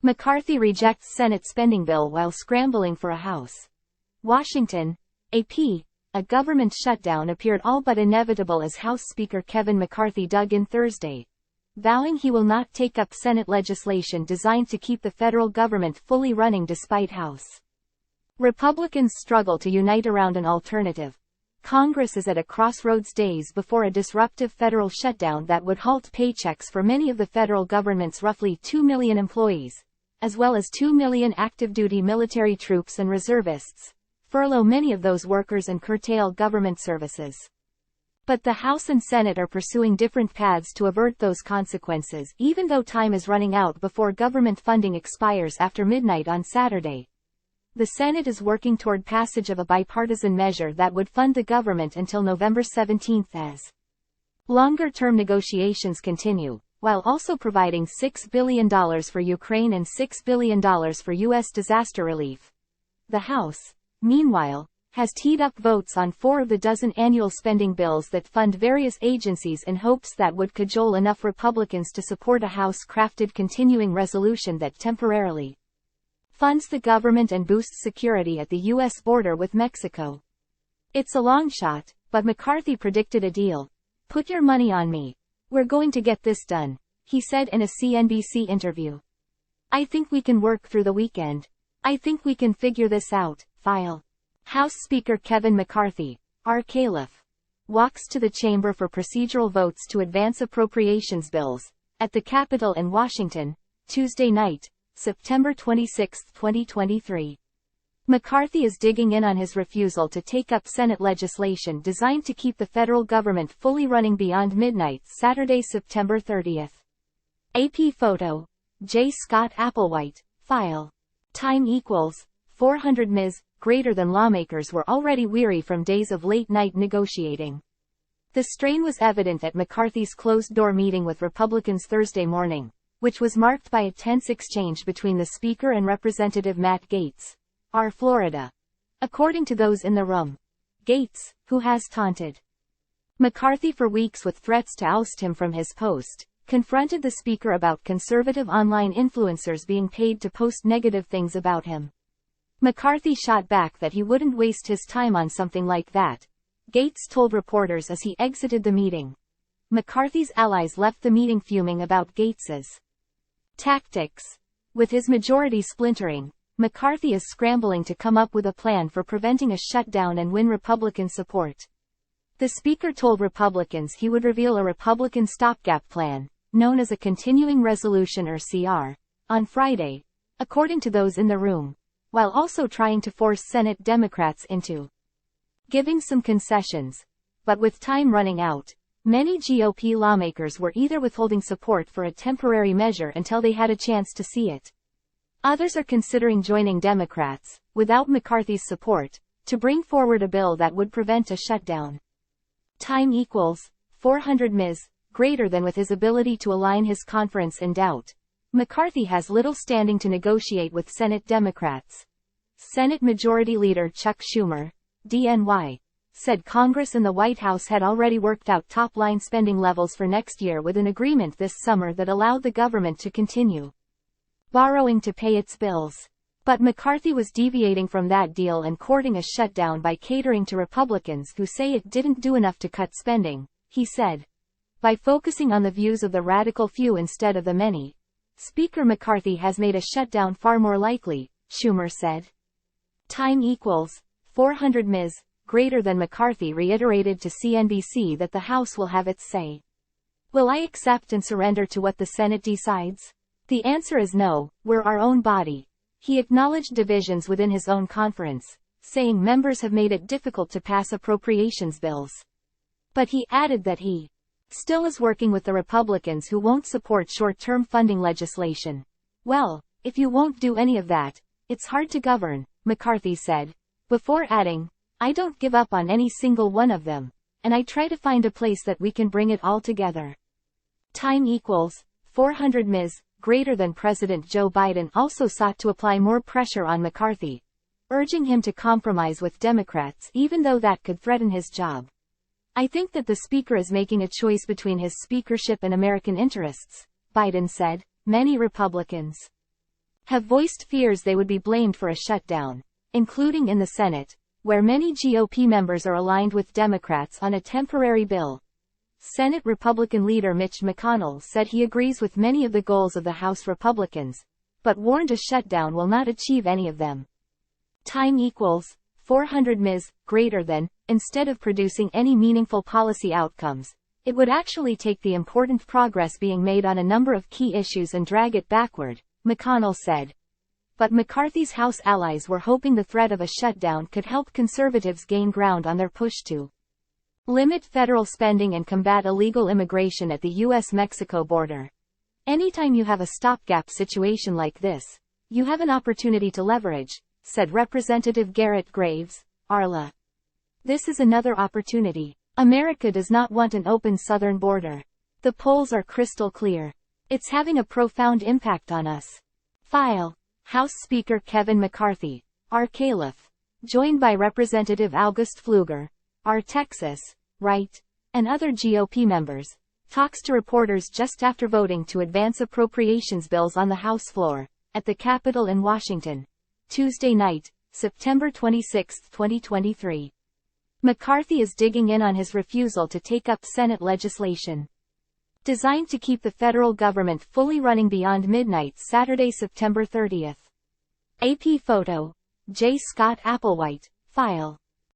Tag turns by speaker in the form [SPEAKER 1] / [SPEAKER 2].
[SPEAKER 1] McCarthy rejects Senate spending bill while scrambling for a House. Washington, AP. A government shutdown appeared all but inevitable as House Speaker Kevin McCarthy dug in Thursday, vowing he will not take up Senate legislation designed to keep the federal government fully running despite House Republicans struggle to unite around an alternative. Congress is at a crossroads days before a disruptive federal shutdown that would halt paychecks for many of the federal government's roughly 2 million employees, as well as 2 million active-duty military troops and reservists, furlough many of those workers and curtail government services. But the House and Senate are pursuing different paths to avert those consequences, even though time is running out before government funding expires after midnight on Saturday. The Senate is working toward passage of a bipartisan measure that would fund the government until November 17 as longer-term negotiations continue, while also providing $6 billion for Ukraine and $6 billion for U.S. disaster relief. The House, meanwhile, has teed up votes on 4 of the dozen annual spending bills that fund various agencies in hopes that would cajole enough Republicans to support a House-crafted continuing resolution that temporarily funds the government and boosts security at the U.S. border with Mexico. It's a long shot, but McCarthy predicted a deal. "Put your money on me. We're going to get this done," he said in a CNBC interview. "I think we can work through the weekend. I think we can figure this out." File. House Speaker Kevin McCarthy, R. Caliph, walks to the chamber for procedural votes to advance appropriations bills at the Capitol in Washington, Tuesday night, September 26, 2023. McCarthy is digging in on his refusal to take up Senate legislation designed to keep the federal government fully running beyond midnight Saturday, September 30. AP photo. J. Scott Applewhite. File. Time equals 400 ms. Greater than lawmakers were already weary from days of late-night negotiating. The strain was evident at McCarthy's closed-door meeting with Republicans Thursday morning, which was marked by a tense exchange between the Speaker and Representative Matt Gaetz, R. Florida. According to those in the room, Gaetz, who has taunted McCarthy for weeks with threats to oust him from his post, confronted the Speaker about conservative online influencers being paid to post negative things about him. McCarthy shot back that he wouldn't waste his time on something like that, Gaetz told reporters as he exited the meeting. McCarthy's allies left the meeting fuming about Gaetz's tactics. With his majority splintering, McCarthy is scrambling to come up with a plan for preventing a shutdown and win Republican support. The Speaker told Republicans he would reveal a Republican stopgap plan, known as a continuing resolution or CR, on Friday, according to those in the room, while also trying to force Senate Democrats into giving some concessions. But with time running out, many GOP lawmakers were either withholding support for a temporary measure until they had a chance to see it. Others are considering joining Democrats, without McCarthy's support, to bring forward a bill that would prevent a shutdown. Time equals 400 ms. Greater than with his ability to align his conference in doubt. McCarthy has little standing to negotiate with Senate Democrats. Senate Majority Leader Chuck Schumer, DNY, said Congress and the White House had already worked out top-line spending levels for next year with an agreement this summer that allowed the government to continue borrowing to pay its bills. But McCarthy was deviating from that deal and courting a shutdown by catering to Republicans who say it didn't do enough to cut spending, he said. By focusing on the views of the radical few instead of the many, Speaker McCarthy has made a shutdown far more likely, Schumer said. Time equals 400 ms. Greater than McCarthy reiterated to CNBC that the House will have its say. "Will I accept and surrender to what the Senate decides? The answer is no, we're our own body." He acknowledged divisions within his own conference, saying members have made it difficult to pass appropriations bills. But he added that he still is working with the Republicans who won't support short-term funding legislation. "Well, if you won't do any of that, it's hard to govern," McCarthy said, before adding, "I don't give up on any single one of them, and I try to find a place that we can bring it all together." Time equals 400 ms. Greater than President Joe Biden also sought to apply more pressure on McCarthy, urging him to compromise with Democrats even though that could threaten his job. "I think that the Speaker is making a choice between his speakership and American interests," Biden said. Many Republicans have voiced fears they would be blamed for a shutdown, including in the Senate, where many GOP members are aligned with Democrats on a temporary bill. Senate Republican leader Mitch McConnell said he agrees with many of the goals of the House Republicans, but warned a shutdown will not achieve any of them. Time equals 400 ms. Greater than, instead of producing any meaningful policy outcomes, it would actually take the important progress being made on a number of key issues and drag it backward, McConnell said. But McCarthy's House allies were hoping the threat of a shutdown could help conservatives gain ground on their push to limit federal spending and combat illegal immigration at the U.S.-Mexico border. Anytime you have a stopgap situation like this, you have an opportunity to leverage, said Representative Garrett Graves, Arla. This is another opportunity. America does not want an open southern border. The polls are crystal clear. It's having a profound impact on us. File. House Speaker Kevin McCarthy, R. Caliph, joined by Representative August Pfluger, R. Texas, Right, and other GOP members, talks to reporters just after voting to advance appropriations bills on the House floor, at the Capitol in Washington, Tuesday night, September 26, 2023. McCarthy is digging in on his refusal to take up Senate legislation designed to keep the federal government fully running beyond midnight Saturday, September 30th. AP photo. J. Scott Applewhite, file.